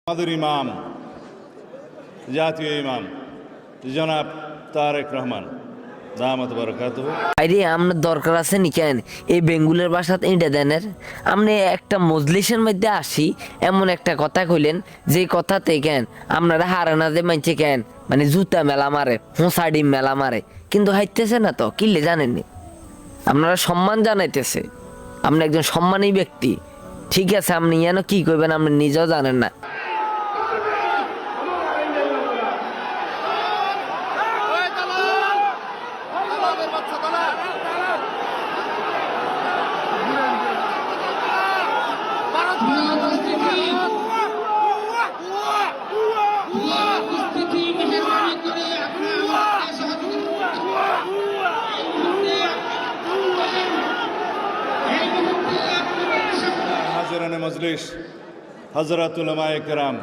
আমাদের ইমাম জাতীয় ইমাম জনাব তারেক রহমান দামাত বারাকাতুহু। আরে আপনার দরকার আছে নি কেন এই বেঙ্গুলের বাসাত ইন্ডা দেনের? আপনি একটা মজলিসের মধ্যে আসি এমন একটা কথা কইলেন যে কথাতে কেন আপনারা হারানা যে মানছে কেন মানে জুতা মেলা মারে হোঁসাডি মেলা মারে কিন্তু হাইতেছে না তো কিলে জানেননি আপনারা সম্মান জানাইতেছে আপনি একজন সম্মানী ব্যক্তি ঠিক আছে আপনি যেন কি করবেন আপনি নিজেও জানেন না হাজিরানে মজলিস হযরত উলামায়ে কেরাম